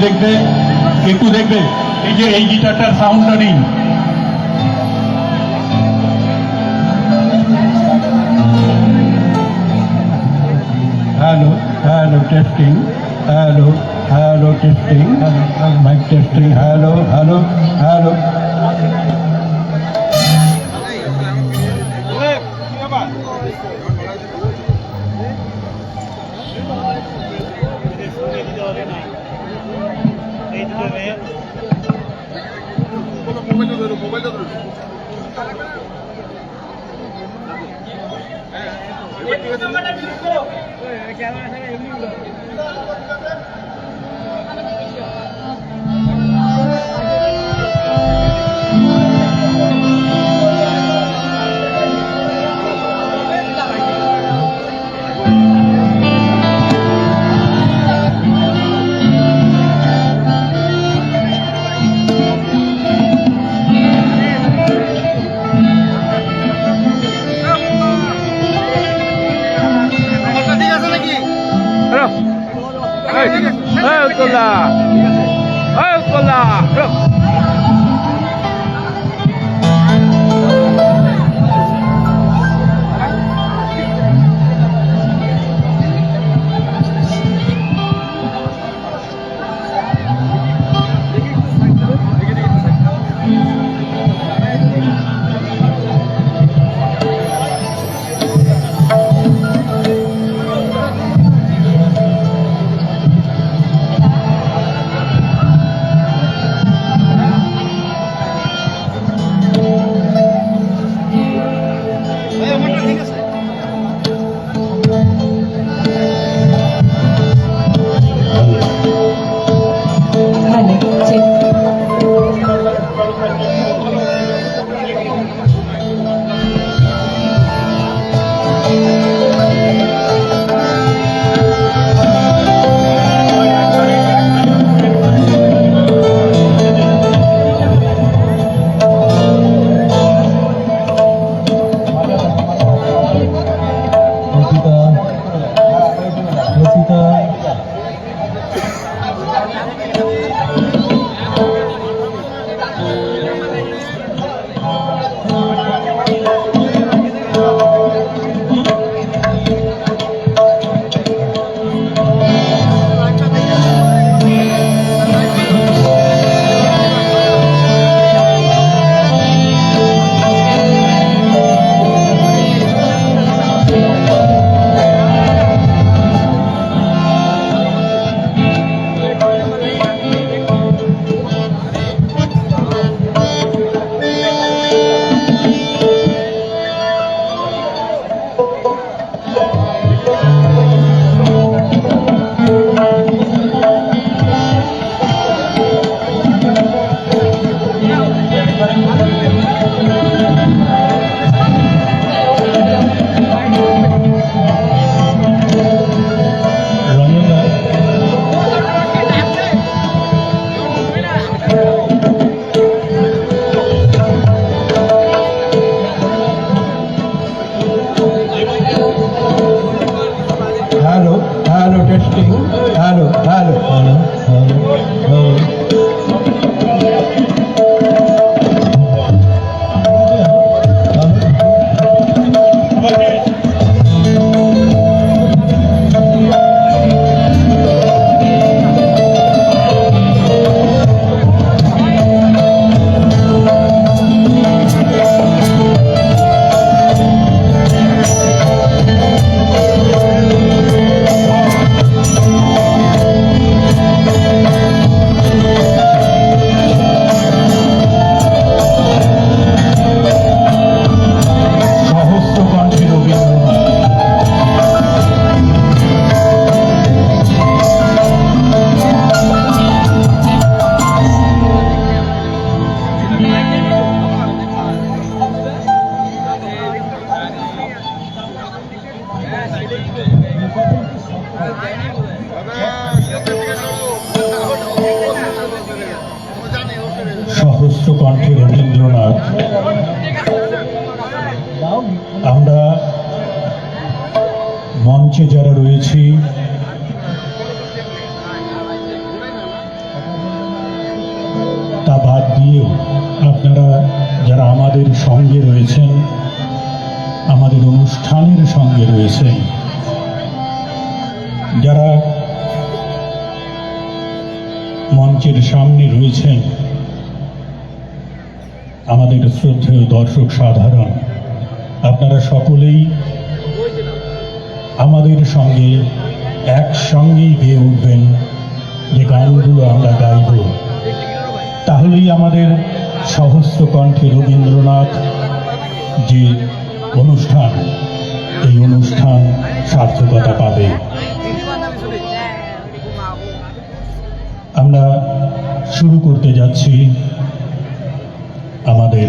দেখবে, একটু দেখবে এই যে এই গিটারটার সাউন্ডটা নেই। Hello hello testing, hello hello testing, mic testing, hello hello hello. সহস্র কণ্ঠে রবীন্দ্রনাথ। আমরা মঞ্চে যারা রয়েছি আপনারা যারা আমাদের সঙ্গে রয়েছেন, আমাদের অনুষ্ঠানের সঙ্গে রয়েছেন, যারা মঞ্চের সামনে রয়েছেন, আমাদের শ্রদ্ধেয় দর্শক সাধারণ, আপনারা সকলেই আমাদের সঙ্গে একসঙ্গেই গেয়ে উঠবেন যে গানগুলো আমরা গাইব, তাহলেই আমাদের সহস্র কণ্ঠে রবীন্দ্রনাথ যে অনুষ্ঠান, এই অনুষ্ঠান সার্থকতা পাবে। আমরা শুরু করতে যাচ্ছি আমাদের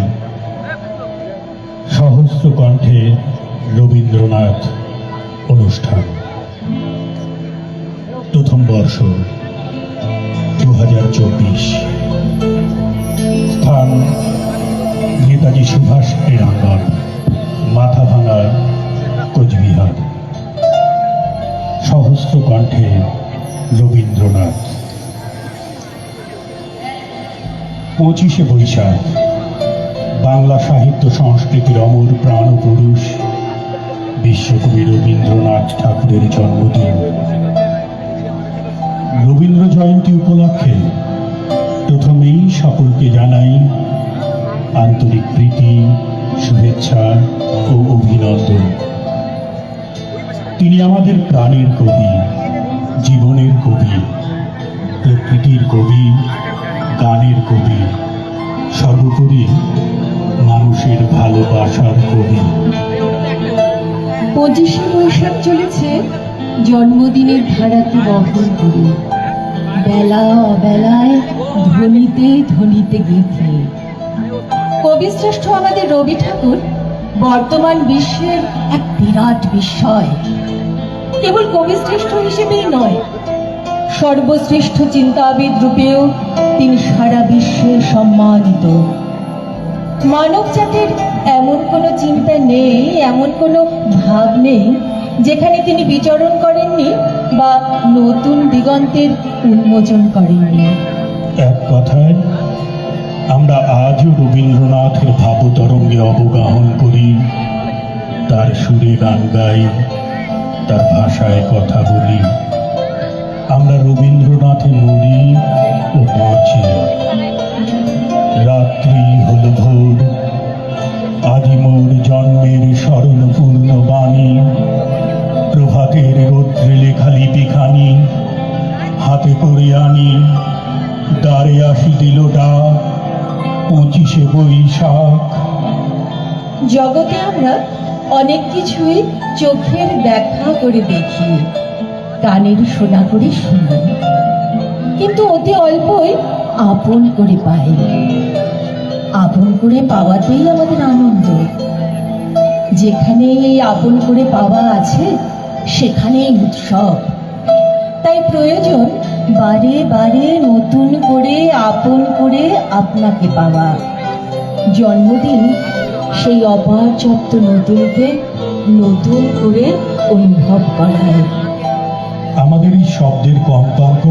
সহস্র কণ্ঠে রবীন্দ্রনাথ অনুষ্ঠান। প্রথম বর্ষ 2024, স্থান নেতাজি সুভাষ ক্রীড়াঙ্গন, মাথাভাঙা, কোচবিহার। সহস্র কণ্ঠে রবীন্দ্রনাথ। 25শে বৈশাখ বাংলা সাহিত্য সংস্কৃতির অমর প্রাণ পুরুষ বিশ্বকবি রবীন্দ্রনাথ ঠাকুরের জন্মদিন। রবীন্দ্র জয়ন্তী উপলক্ষে প্রথমেই সকলকে জানাই আন্তরিক প্রীতি, শুভেচ্ছা ও অভিনন্দন। তিনি আমাদের প্রাণের কবি, জীবনের কবি, প্রকৃতির কবি, গানের কবি, সর্বোপরি মানুষের ভালোবাসার কবি। 25শে বৈশাখ চলেছে জন্মদিনের ধারাকে বহন করে, বেলা অবেলায় ধ্বনিতে ধ্বনিতে গেঁথে। কবিশ্রেষ্ঠ আমাদের রবি ঠাকুর বর্তমান বিশ্বের এক বিরাট বিস্ময়। কেবল কবিশ্রেষ্ঠ হিসেবেই নয়, সর্বশ্রেষ্ঠ চিন্তাবিদ রূপেও তিনি সারা বিশ্বে সম্মানিত। মানব জাতির এমন কোনো চিন্তা নেই, এমন কোনো ভাব নেই যেখানে তিনি বিচরণ করেননি বা নতুন দিগন্তের উন্মোচন করেননি। এক কথায় আমরা আজও রবীন্দ্রনাথের ভাবতরঙ্গে অবগাহন করি, তার সুরে গান গাই, তার ভাষায় কথা বলি। আমরা রবীন্দ্রনাথে মরি ও বাঁচি। রাত্রি হল ভোর, আদি মোর জন্মের স্মরণপূর্ণ বাণী। প্রভাতের রৌদ্রে লেখা লিপিখানি হাতে করে আনি, দ্বারে আসি দিল ডাক 25শে বৈশাখ। জগতে আমরা অনেক কিছুই চোখের দেখা করে দেখি, কানের শোনা করে শুনি, কিন্তু অতি অল্পই আপন করে পাই। আপন করে পাওয়াতেই আমাদের আনন্দ। যেখানে এই আপন করে পাওয়া আছে সেখানেই উৎসব। তাই প্রয়োজন বারে বারে নতুন করে আপন করে আপনাকে পাওয়া। জন্মদিন সেই অপারচপ্ত নতুনকে নতুন করে অনুভব করায়। আমাদের এই শব্দের কম্পাঙ্ক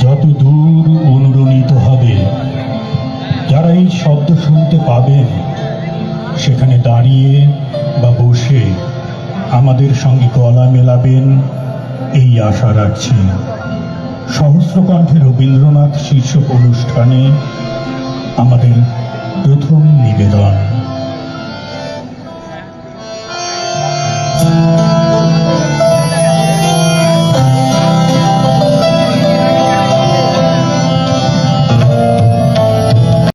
যত দূর অনুরণিত হবে, যারা এই শব্দ শুনতে পাবেন সেখানে দাঁড়িয়ে বা বসে আমাদের সঙ্গে গলা মেলাবেন, এই আশা রাখছি। সহস্র কণ্ঠে রবীন্দ্রনাথ শীর্ষক অনুষ্ঠানে আমাদের প্রথম নিবেদন।